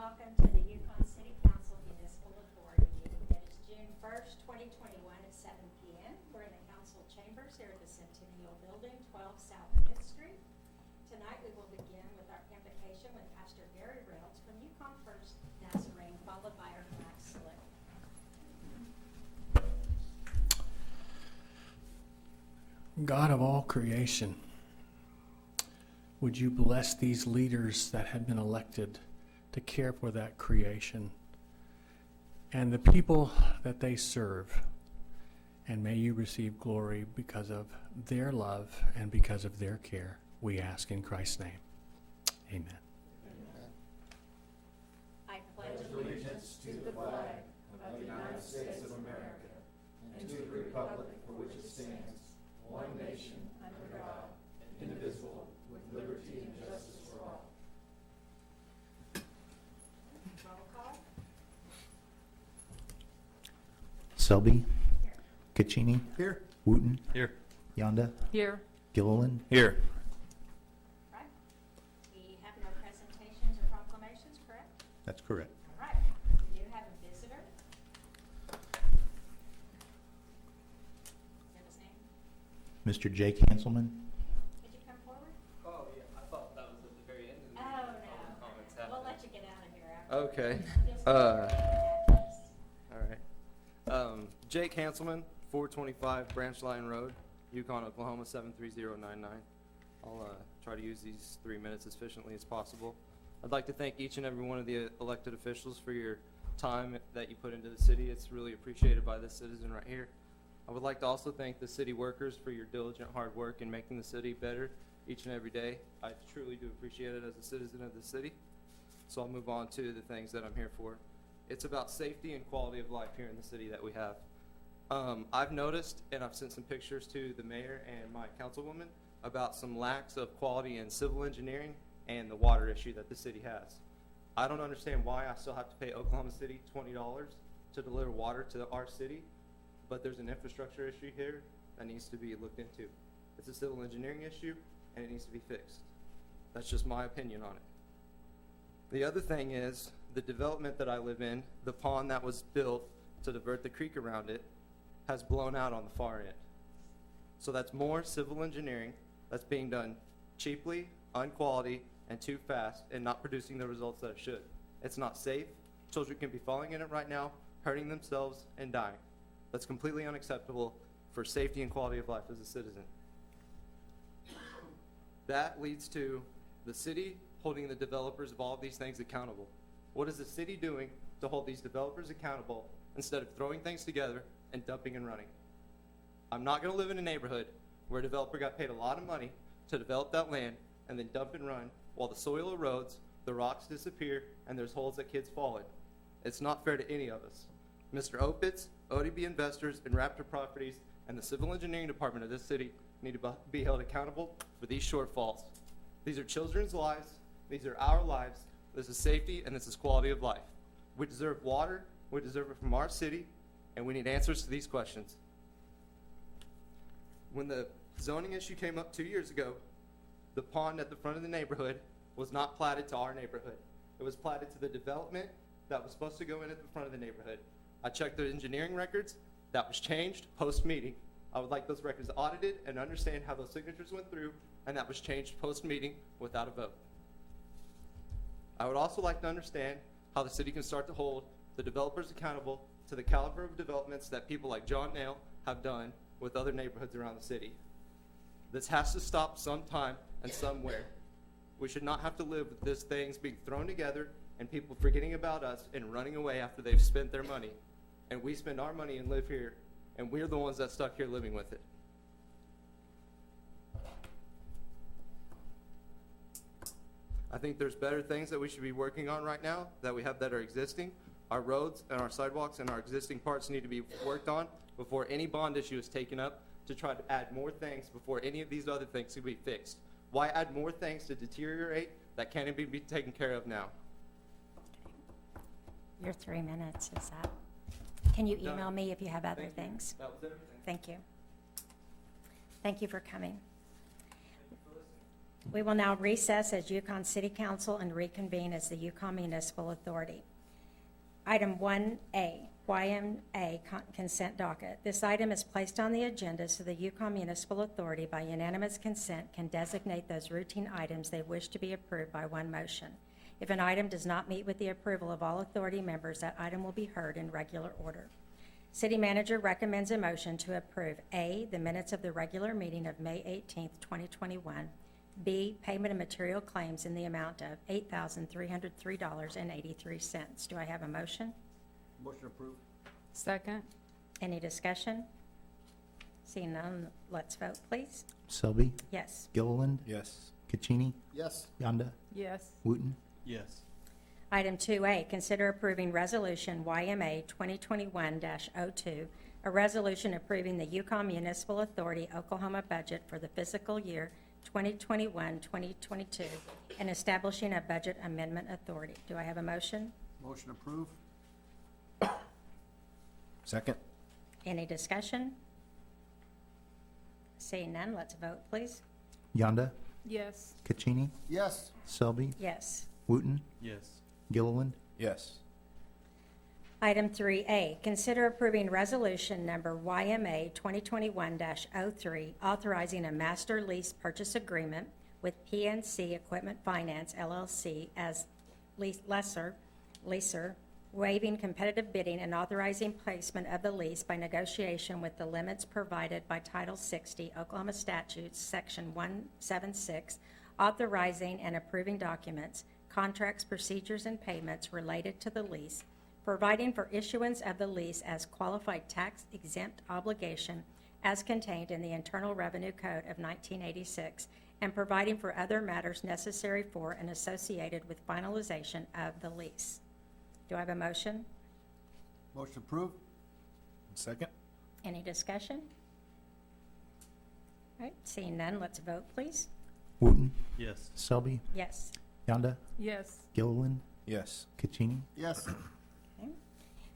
welcome to the Yukon City Council Municipal Authority meeting that is June 1st, 2021 at 7 p.m. We're in the council chambers here at the Centennial Building, 12 South 5th Street. Tonight we will begin with our invocation with Pastor Gary Reynolds from Yukon First Nazarene, followed by our flag salute. God of all creation, would you bless these leaders that have been elected to care for that creation and the people that they serve, and may you receive glory because of their love and because of their care, we ask in Christ's name. Amen. I pledge allegiance to the flag of the United States of America and to the republic for which it stands, one nation, under God, indivisible, with liberty and justice for all. Roll call. Selby. Here. Caccini. Here. Wooten. Here. Yonda. Here. Gilliland. Here. Right. We have no presentations or proclamations, correct? That's correct. All right. We do have a visitor. Is that his name? Mr. Jake Hanselman. Could you come forward? Oh, yeah. I thought that was at the very end. Oh, no. We'll let you get out of here after. Okay. You'll still have your address. All right. Jake Hanselman, 425 Branch Line Road, Yukon, Oklahoma, 73099. I'll try to use these 3 minutes as efficiently as possible. I'd like to thank each and every one of the elected officials for your time that you put into the city. It's really appreciated by this citizen right here. I would like to also thank the city workers for your diligent hard work in making the city better each and every day. I truly do appreciate it as a citizen of the city. So I'll move on to the things that I'm here for. It's about safety and quality of life here in the city that we have. I've noticed, and I've sent some pictures to the mayor and my councilwoman about some lacks of quality in civil engineering and the water issue that the city has. I don't understand why I still have to pay Oklahoma City $20 to deliver water to our city, but there's an infrastructure issue here that needs to be looked into. It's a civil engineering issue, and it needs to be fixed. That's just my opinion on it. The other thing is the development that I live in, the pond that was built to divert the creek around it, has blown out on the far end. So that's more civil engineering that's being done cheaply, unquality, and too fast, and not producing the results that it should. It's not safe. Children can be falling in it right now, hurting themselves and dying. That's completely unacceptable for safety and quality of life as a citizen. That leads to the city holding the developers of all of these things accountable. What is the city doing to hold these developers accountable instead of throwing things together and dumping and running? I'm not going to live in a neighborhood where a developer got paid a lot of money to develop that land and then dump and run while the soil erodes, the rocks disappear, and there's holes that kids fall in. It's not fair to any of us. Mr. Opitz, ODB Investors, and Raptor Properties, and the Civil Engineering Department of this city need to be held accountable for these shortfalls. These are children's lives. These are our lives. This is safety, and this is quality of life. We deserve water. We deserve it from our city, and we need answers to these questions. When the zoning issue came up 2 years ago, the pond at the front of the neighborhood was not platted to our neighborhood. It was platted to the development that was supposed to go in at the front of the neighborhood. I checked the engineering records. That was changed post-meeting. I would like those records audited and understand how those signatures went through, and that was changed post-meeting without a vote. I would also like to understand how the city can start to hold the developers accountable to the caliber of developments that people like John Nail have done with other neighborhoods around the city. This has to stop sometime and somewhere. We should not have to live with these things being thrown together and people forgetting about us and running away after they've spent their money. And we spend our money and live here, and we're the ones that stuck here living with it. I think there's better things that we should be working on right now that we have that are existing. Our roads and our sidewalks and our existing parts need to be worked on before any bond issue is taken up to try to add more things before any of these other things can be fixed. Why add more things to deteriorate that can't even be taken care of now? Your 3 minutes is up. Can you email me if you have other things? That was everything. Thank you. Thank you for coming. Thank you for listening. We will now recess as Yukon City Council and reconvene as the Yukon Municipal Authority. Item 1A, YMA consent docket. This item is placed on the agenda so the Yukon Municipal Authority, by unanimous consent, can designate those routine items they wish to be approved by one motion. If an item does not meet with the approval of all authority members, that item will be heard in regular order. City Manager recommends a motion to approve A, the minutes of the regular meeting of May 18th, 2021, B, payment of material claims in the amount of $8,303.83. Do I have a motion? Motion approved. Second. Any discussion? Seeing none, let's vote, please. Selby, Yes. Gilliland, Yes. Caccini, Yes. Yonda, Yes. Wooten, Yes. Item 2A, consider approving Resolution YMA 2021-02, a resolution approving the Yukon Municipal Authority Oklahoma budget for the fiscal year 2021-2022 and establishing a budget amendment authority. Do I have a motion? Motion approved. Second. Any discussion? Seeing none, let's vote, please. Yonda, Yes. Caccini, Yes. Selby, Yes. Wooten, Yes. Gilliland, Yes. Item 3A, consider approving resolution number YMA 2021-03, authorizing a master lease purchase agreement with PNC Equipment Finance LLC as leaser, waiving competitive bidding and authorizing placement of the lease by negotiation with the limits provided by Title 60 Oklahoma Statutes, Section 176, authorizing and approving documents, contracts, procedures, and payments related to the lease, providing for issuance of the lease as qualified tax-exempt obligation as contained in the Internal Revenue Code of 1986, and providing for other matters necessary for and associated with finalization of the lease. Do I have a motion? Motion approved. Second. Any discussion? All right, seeing none, let's vote, please. Wooten, Yes. Selby, Yes. Yonda, Yes. Gilliland, Yes. Caccini, Yes.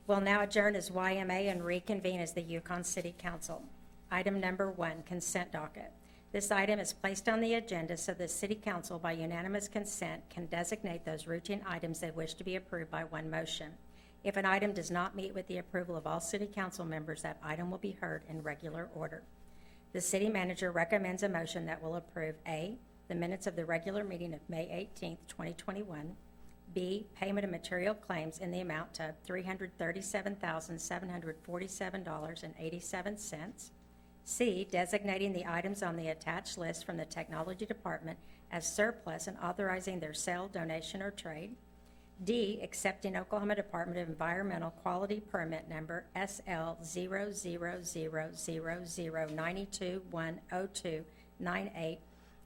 We'll now adjourn as YMA and reconvene as the Yukon City Council. Item number 1, consent docket. This item is placed on the agenda so the City Council, by unanimous consent, can designate those routine items they wish to be approved by one motion. If an item does not meet with the approval of all City Council members, that item will be heard in regular order. The City Manager recommends a motion that will approve A, the minutes of the regular meeting of May 18th, 2021, B, payment of material claims in the amount of $337,747.87, C, designating the items on the attached list from the Technology Department as surplus and authorizing their sale, donation, or trade, D, accepting Oklahoma Department of Environmental Quality Permit Number SL00000921028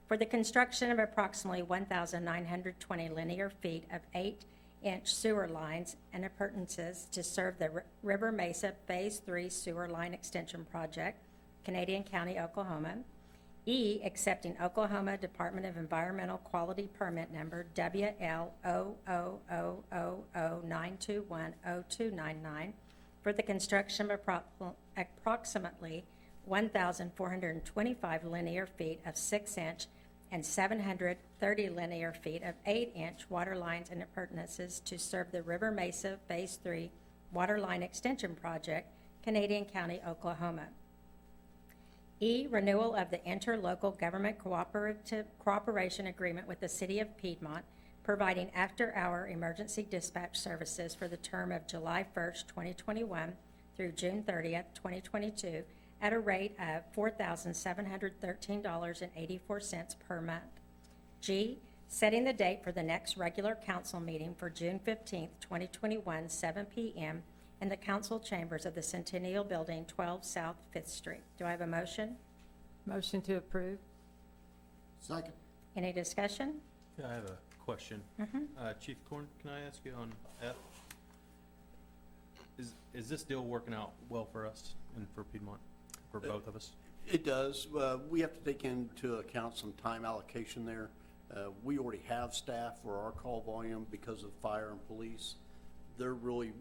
for the construction of approximately 1,920 linear feet of 8-inch sewer lines and appurtenances to serve the River Mesa Phase 3 Sewer Line Extension Project, Canadian County, Oklahoma. E, accepting Oklahoma Department of Environmental Quality Permit Number WL0000009210299 for the construction of approximately 1,425 linear feet of 6-inch and 730 linear feet of 8-inch water lines and appurtenances to serve the River Mesa Phase 3 Water Line Extension Project, Canadian County, Oklahoma. E, renewal of the interlocal government cooperation agreement with the City of Piedmont, providing after-hour emergency dispatch services for the term of July 1st, 2021 through June 30th, 2022, at a rate of $4,713.84 per month. G, setting the date for the next regular council meeting for June 15th, 2021, 7 p.m. in the council chambers of the Centennial Building, 12 South 5th Street. Do I have a motion? Motion to approve. Second. Any discussion? Yeah, I have a question. Chief Corn, can I ask you on F? Is this deal working out well for us and for Piedmont, for both of us? It does. We have to take into account some time allocation there. We already have staff for our call volume because of fire and police. They're really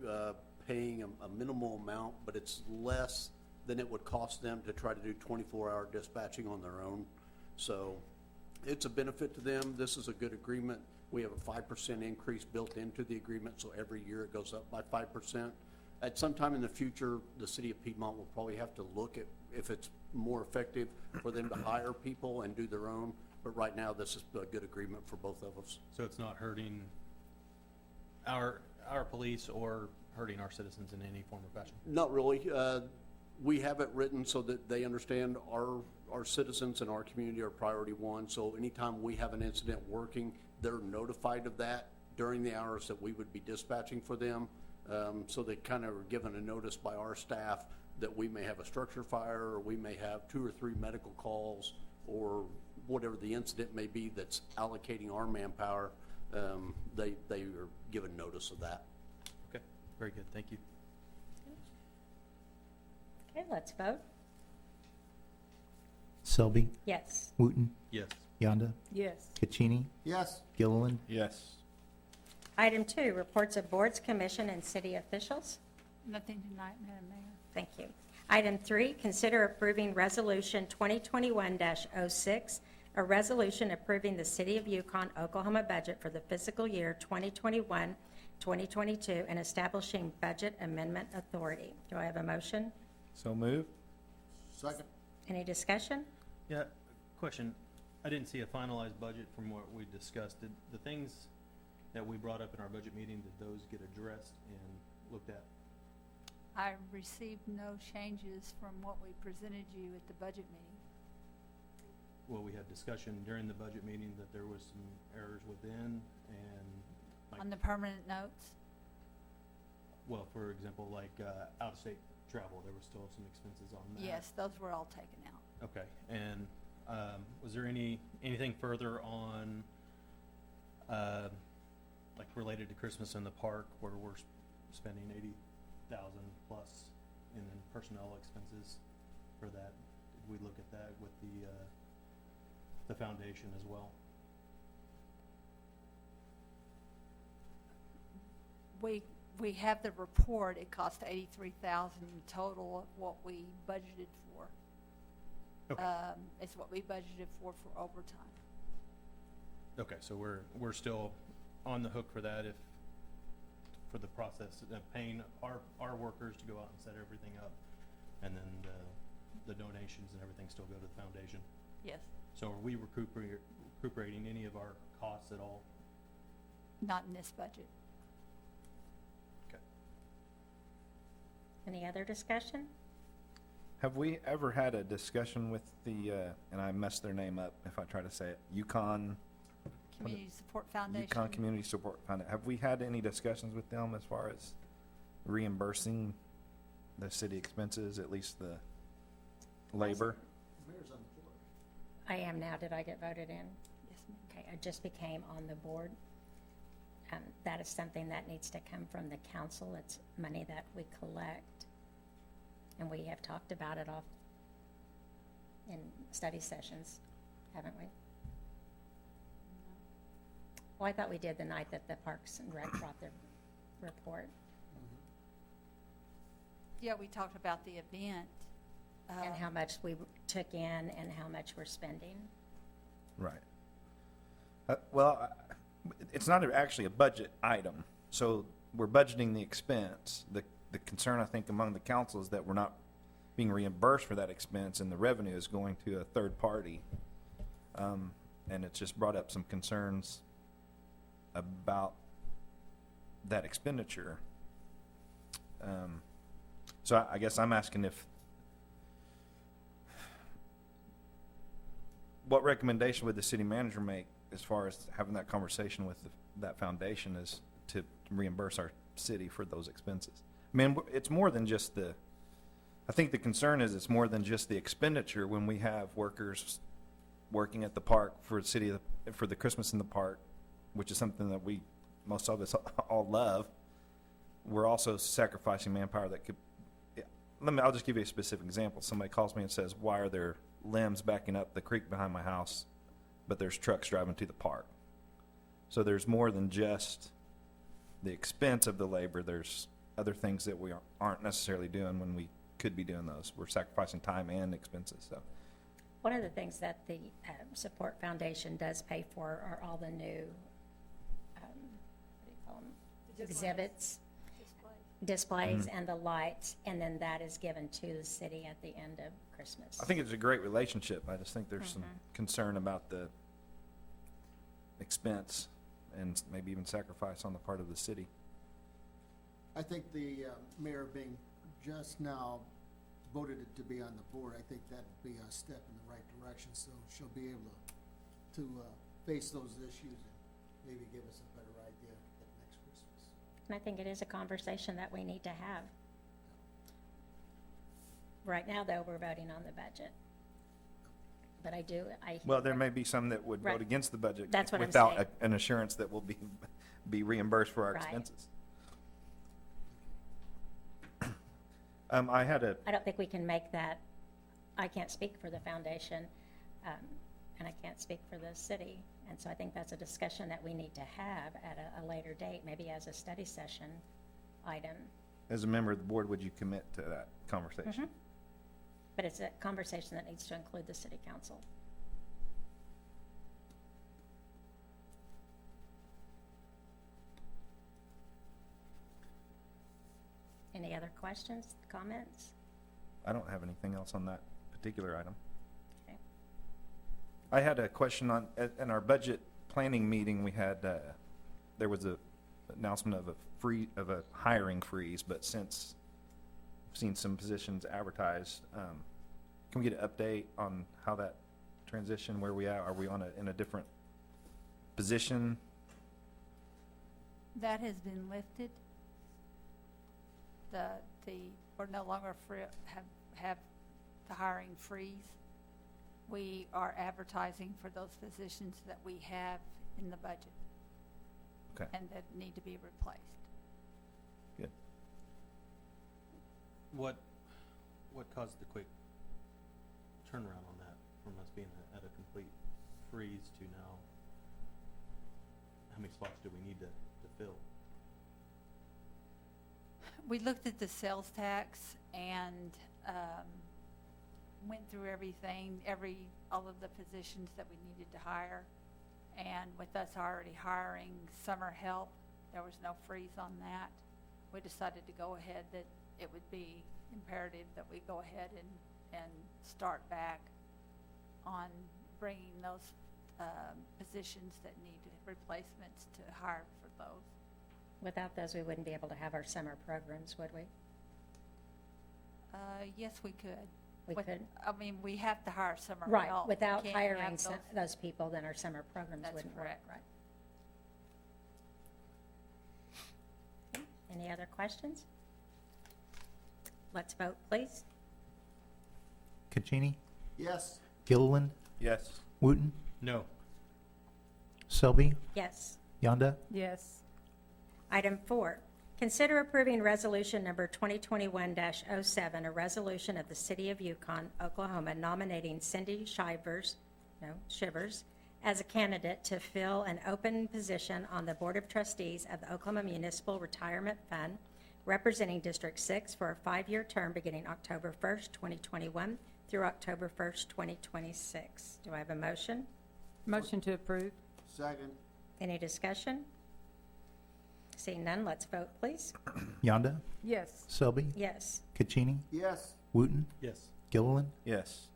paying a minimal amount, but it's less than it would cost them to try to do 24-hour dispatching on their own. So It's a benefit to them. This is a good agreement. We have a 5% increase built into the agreement, so every year it goes up by 5%. At some time in the future, the city of Piedmont will probably have to look at if it's more effective for them to hire people and do their own. But right now, this is a good agreement for both of us. So it's not hurting our police or hurting our citizens in any form or fashion? Not really. We have it written so that they understand our citizens and our community are priority one. So anytime we have an incident working, they're notified of that during the hours that we would be dispatching for them. So they kind of are given a notice by our staff that we may have a structure fire, or we may have 2 or 3 medical calls, or whatever the incident may be that's allocating our manpower. They are given notice of that. Okay, very good, thank you. Okay, let's vote. Selby, Yes. Wooten, Yes. Yonda, Yes. Caccini, Yes. Gilliland, Yes. Item 2, reports of boards, commission, and city officials. Nothing tonight, Madam Mayor. Thank you. Item 3, consider approving Resolution 2021-06, a resolution approving the City of Yukon, Oklahoma budget for the fiscal year 2021-2022 and establishing budget amendment authority. Do I have a motion? So move. Second. Any discussion? Yeah, question. I didn't see a finalized budget from what we discussed. Did the things that we brought up in our budget meeting, did those get addressed and looked at? I received no changes from what we presented you at the budget meeting. Well, we had discussion during the budget meeting that there was some errors within and like, On the permanent notes, well, for example, like, out-of-state travel, there was still some expenses on that. yes, those were all taken out. Okay, and, was there anything further on, like related to Christmas in the park where we're spending 80,000 plus in personnel expenses for that? Did we look at that with the foundation as well? We have the report, it cost 83,000 in total of what we budgeted for. Okay. It's what we budgeted for overtime. Okay, so we're still on the hook for that for the process of paying our workers to go out and set everything up, and then the donations and everything still go to the foundation. Yes, So are we recuperating any of our costs at all? not in this budget. Okay. Any other discussion? Have we ever had a discussion with the, and I messed their name up if I try to say it, Yukon Community Support Foundation. Yukon Community Support Fund? Have we had any discussions with them as far as reimbursing the city expenses, at least the labor? Mayor's on the floor. I am now. Did I get voted in? Yes, ma'am. Okay, I just became on the board. That is something that needs to come from the council. It's money that we collect. And we have talked about it off in study sessions, haven't we? Well, I thought we did the night that the Parks and Rec brought their report. Yeah, we talked about the event. And how much we took in and how much we're spending. Right. Well, it's not actually a budget item, so we're budgeting the expense. The concern, I think, among the council is that we're not being reimbursed for that expense, and the revenue is going to a third party. And it's just brought up some concerns about that expenditure. So I guess I'm asking what recommendation would the city manager make as far as having that conversation with that foundation is to reimburse our city for those expenses? I mean, it's more than just I think the concern is it's more than just the expenditure when we have workers working at the park for the Christmas in the park, which is something that most of us all love. We're also sacrificing manpower that could, I'll just give you a specific example. Somebody calls me and says, why are there limbs backing up the creek behind my house, but there's trucks driving to the park? So there's more than just the expense of the labor. There's other things that we aren't necessarily doing when we could be doing those. We're sacrificing time and expenses. So One of the things that the Support Foundation does pay for are all the new, what do you call them? Exhibits, displays, and the lights, and then that is given to the city at the end of Christmas. I think it's a great relationship. I just think there's some concern about the expense and maybe even sacrifice on the part of the city. I think the mayor being just now voted to be on the board, I think that'd be a step in the right direction, so she'll be able to face those issues and maybe give us a better idea at next Christmas. And I think it is a conversation that we need to have. Right now, though, we're voting on the budget. But Well, there may be some that would Right. vote against the budget That's what I'm without saying. an assurance that we'll be reimbursed for our Right. expenses. I had a, I don't think we can make that, I can't speak for the foundation, and I can't speak for the city. And so I think that's a discussion that we need to have at a later date, maybe as a study session item. as a member of the board, would you commit to that conversation? But it's a conversation that needs to include the city council. Any other questions, comments? I don't have anything else on that particular item. Okay. I had a question on, in our budget planning meeting, we had, there was a announcement of a hiring freeze, but since I've seen some positions advertised, can we get an update on how that transition, where we at? Are we in a different position? That has been lifted. We're no longer have the hiring freeze. We are advertising for those positions that we have in the budget. Okay. And that need to be replaced. Good. What caused the quick turnaround on that from us being at a complete freeze to now? How many spots do we need to fill? We looked at the sales tax and went through everything, all of the positions that we needed to hire. And with us already hiring summer help, there was no freeze on that. We decided to go ahead that it would be imperative that we go ahead and start back on bringing those positions that needed replacements to hire for those. Without those, we wouldn't be able to have our summer programs, would we? Yes, we could. We could. I mean, we have to hire summer Right, help. without We can't have hiring those people, then our summer programs That's wouldn't work, correct. right? Any other questions? Let's vote, please. Caccini, Yes. Gilliland, Yes. Wooten, No. Selby, Yes. Yonda, Yes. Item 4, consider approving resolution number 2021-07, a resolution of the City of Yukon, Oklahoma, nominating Cindy Shivers as a candidate to fill an open position on the Board of Trustees of the Oklahoma Municipal Retirement Fund, representing District 6 for a 5-year term beginning October 1st, 2021 through October 1st, 2026. Do I have a motion? Motion to approve. Second. Any discussion? Seeing none, let's vote, please. Yonda, Yes. Selby, Yes. Caccini, Yes. Wooten, Yes. Gilliland, Yes.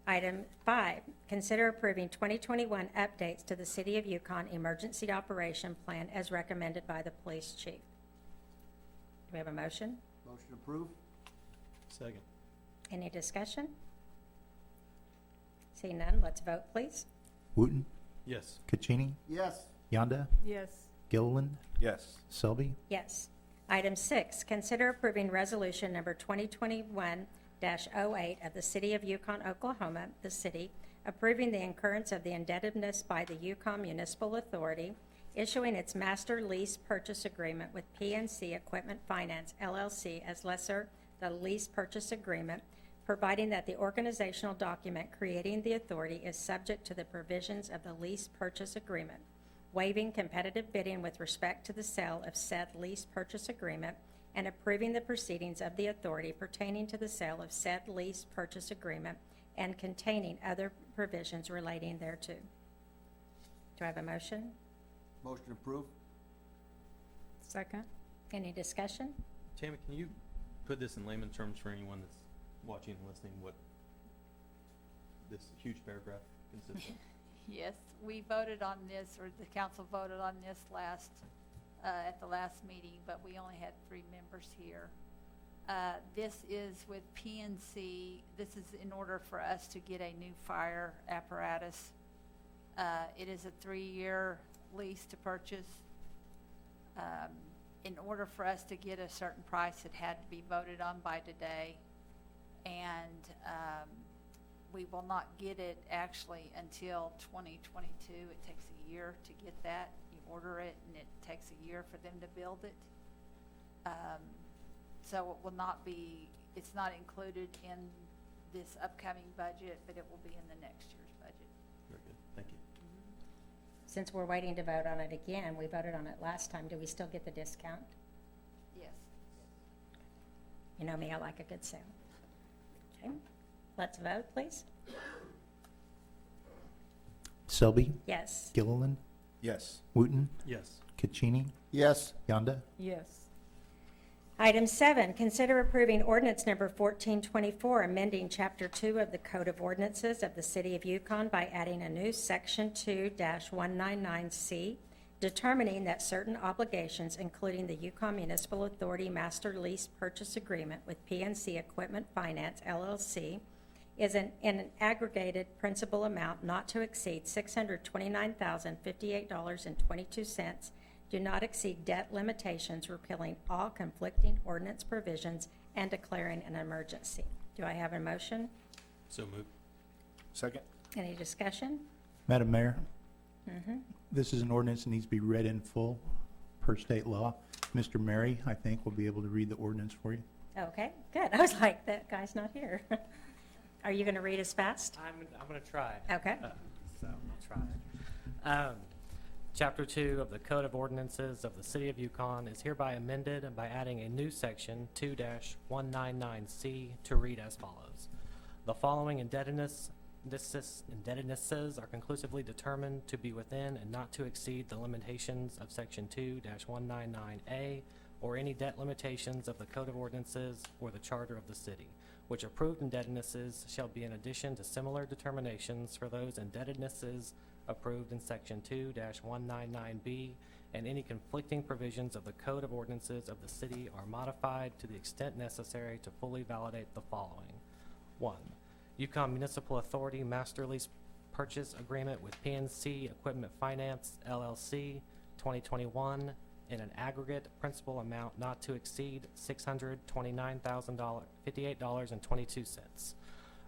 Item 5, consider approving 2021 updates to the City of Yukon Emergency Operation Plan as recommended by the police chief. Do we have a motion? Motion approved. Second. Any discussion? Seeing none, let's vote, please. Wooten, Yes. Caccini, Yes. Yonda, Yes. Gilliland, Yes. Selby, Yes. Item 6, consider approving resolution number 2021-08 of the City of Yukon, Oklahoma, the city, approving the incurrence of the indebtedness by the Yukon Municipal Authority, issuing its master lease purchase agreement with PNC Equipment Finance, LLC, as lessor the lease purchase agreement, providing that the organizational document creating the authority is subject to the provisions of the lease purchase agreement, waiving competitive bidding with respect to the sale of said lease purchase agreement, and approving the proceedings of the authority pertaining to the sale of said lease purchase agreement and containing other provisions relating thereto. Do I have a motion? Motion approved? Second. Any discussion? Tammy, can you put this in layman terms for anyone that's watching and listening, what this huge paragraph consists of? Yes, we voted on this, or the council voted on this at the last meeting, but we only had 3 members here. This is with PNC. This is in order for us to get a new fire apparatus. It is a 3-year lease to purchase. In order for us to get a certain price, it had to be voted on by today. And we will not get it actually until 2022. It takes a year to get that. You order it, and it takes a year for them to build it. So it will not be, it's not included in this upcoming budget, but it will be in the next year's budget. Very good, thank you. Since we're waiting to vote on it again, we voted on it last time. Do we still get the discount? Yes. You know me, I like a good sale. Okay, let's vote, please. Selby, Yes. Gilliland, Yes. Wooten, Yes. Caccini, Yes. Yonda. Yes. Item 7, consider approving ordinance number 1424, amending Chapter 2 of the Code of Ordinances of the City of Yukon by adding a new Section 2-199C, determining that certain obligations, including the Yukon Municipal Authority Master Lease Purchase Agreement with PNC Equipment Finance, LLC, is in an aggregated principal amount not to exceed $629,058.22, do not exceed debt limitations, repealing all conflicting ordinance provisions and declaring an emergency. Do I have a motion? So moved. Second? Any discussion? Madam Mayor, Mm-hmm. this is an ordinance that needs to be read in full per state law. Mr. Mary, I think, will be able to read the ordinance for you. Okay, good. I was like, that guy's not here. Are you going to read as fast? I'm going to try. Okay. So I'll try. Chapter 2 of the Code of Ordinances of the City of Yukon is hereby amended by adding a new section 2-199C to read as follows. The following indebtednesses are conclusively determined to be within and not to exceed the limitations of section 2-199A or any debt limitations of the Code of Ordinances or the Charter of the City, which approved indebtednesses shall be in addition to similar determinations for those indebtednesses approved in section 2-199B, and any conflicting provisions of the Code of Ordinances of the city are modified to the extent necessary to fully validate the following. 1. Yukon Municipal Authority Master Lease Purchase Agreement with PNC Equipment Finance, LLC, 2021, in an aggregate principal amount not to exceed $629,058.22.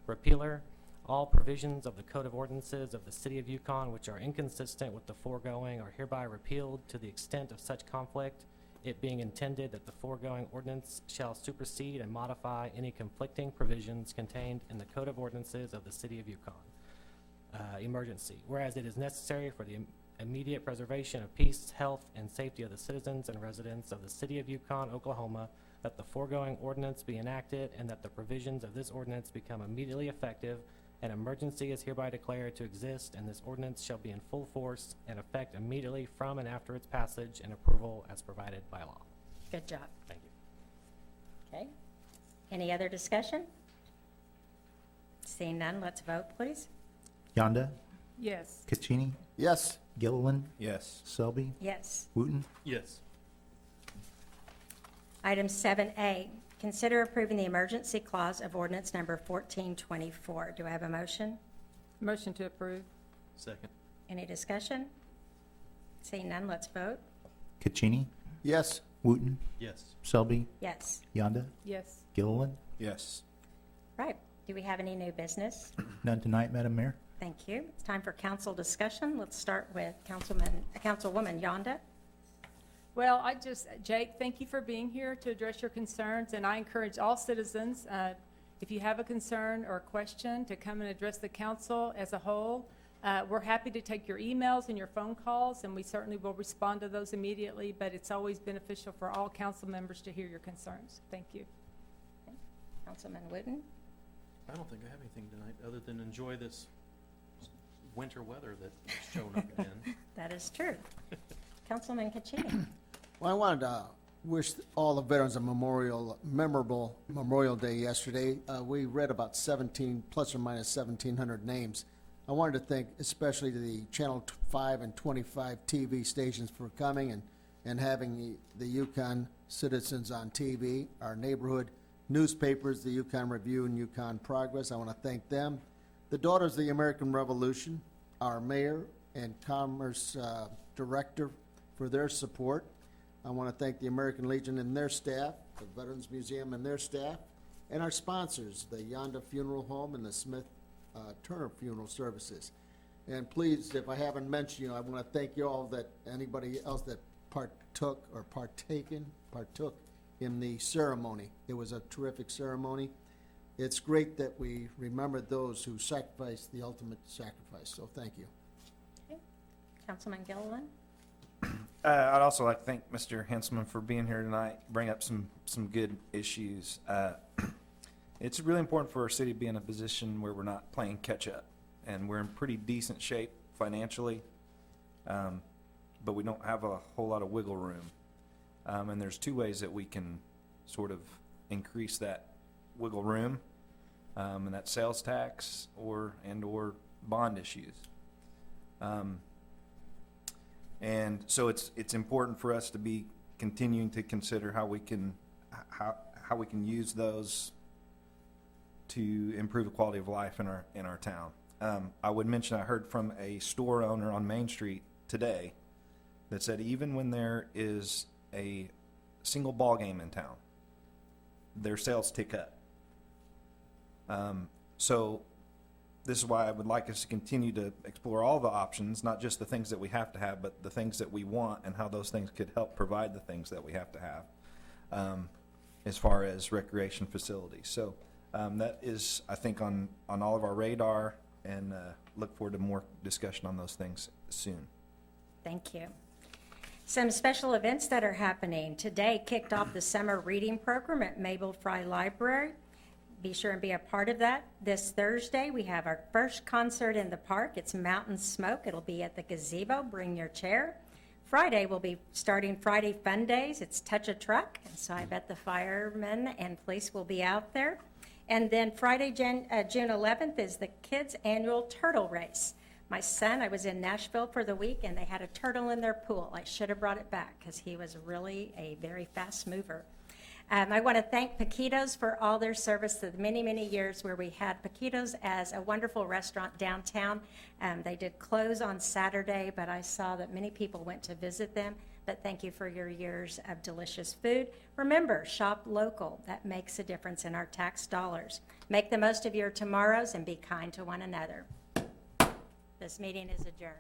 Repealer, all provisions of the Code of Ordinances of the City of Yukon which are inconsistent with the foregoing are hereby repealed to the extent of such conflict, it being intended that the foregoing ordinance shall supersede and modify any conflicting provisions contained in the Code of Ordinances of the City of Yukon. Emergency. Whereas it is necessary for the immediate preservation of peace, health, and safety of the citizens and residents of the City of Yukon, Oklahoma, that the foregoing ordinance be enacted and that the provisions of this ordinance become immediately effective. An emergency is hereby declared to exist, and this ordinance shall be in full force and effect immediately from and after its passage and approval as provided by law. Good job. Thank you. Okay. Any other discussion? Seeing none, let's vote, please. Yonda, Yes. Caccini, Yes. Gilliland, Yes. Selby, Yes. Wooten. Yes. Item 7A, consider approving the emergency clause of ordinance number 1424. Do I have a motion? Motion to approve. Second. Any discussion? Seeing none, let's vote. Caccini, Yes. Wooten, Yes. Selby, Yes. Yonda, Yes. Gilliland. Yes. Right. Do we have any new business? None tonight, Madam Mayor. Thank you. It's time for council discussion. Let's start with Councilwoman Yonda. Well, Jake, thank you for being here to address your concerns, and I encourage all citizens, if you have a concern or a question, to come and address the council as a whole. We're happy to take your emails and your phone calls, and we certainly will respond to those immediately, but it's always beneficial for all council members to hear your concerns. Thank you. Councilman Wooten. I don't think I have anything tonight, other than enjoy this winter weather that's shown up again. That is true. Councilman Caccini. Well, I wanted to wish all the veterans a memorable Memorial Day yesterday. We read about 17, plus or minus 1,700 names. I wanted to thank especially to the Channel 5 and 25 TV stations for coming and having the Yukon citizens on TV, our neighborhood newspapers, the Yukon Review and Yukon Progress. I want to thank them. The Daughters of the American Revolution, our mayor and commerce director for their support. I want to thank the American Legion and their staff, the Veterans Museum and their staff, and our sponsors, the Yonda Funeral Home and the Smith Turner Funeral Services. And please, if I haven't mentioned you, I want to thank you all, that anybody else that partook in the ceremony. It was a terrific ceremony. It's great that we remember those who sacrificed the ultimate sacrifice, so thank you. Okay. Councilman Gilliland. I'd also like to thank Mr. Henselman for being here tonight, bring up some good issues. It's really important for our city to be in a position where we're not playing catch-up, and we're in pretty decent shape financially, but we don't have a whole lot of wiggle room. And there's two ways that we can sort of increase that wiggle room, and that's sales tax or bond issues. And so it's important for us to be continuing to consider how we can use those to improve the quality of life in our town. I would mention I heard from a store owner on Main Street today that said even when there is a single ball game in town, their sales tick up. So this is why I would like us to continue to explore all the options, not just the things that we have to have, but the things that we want and how those things could help provide the things that we have to have, as far as recreation facilities. So that is, I think, on all of our radar, and look forward to more discussion on those things soon. Thank you. Some special events that are happening. Today kicked off the summer reading program at Mabel Fry Library. Be sure and be a part of that. This Thursday, we have our first concert in the park. It's Mountain Smoke. It'll be at the gazebo. Bring your chair. Friday, we'll be starting Friday Fun Days. It's Touch a Truck, and so I bet the firemen and police will be out there. And then Friday, June 11th, is the kids' annual turtle race. My son, I was in Nashville for the week, and they had a turtle in their pool. I should have brought it back because he was really a very fast mover. I want to thank Paquitos for all their service the many, many years where we had Paquitos as a wonderful restaurant downtown. They did close on Saturday, but I saw that many people went to visit them. But thank you for your years of delicious food. Remember, shop local. That makes a difference in our tax dollars. Make the most of your tomorrows and be kind to one another. This meeting is adjourned.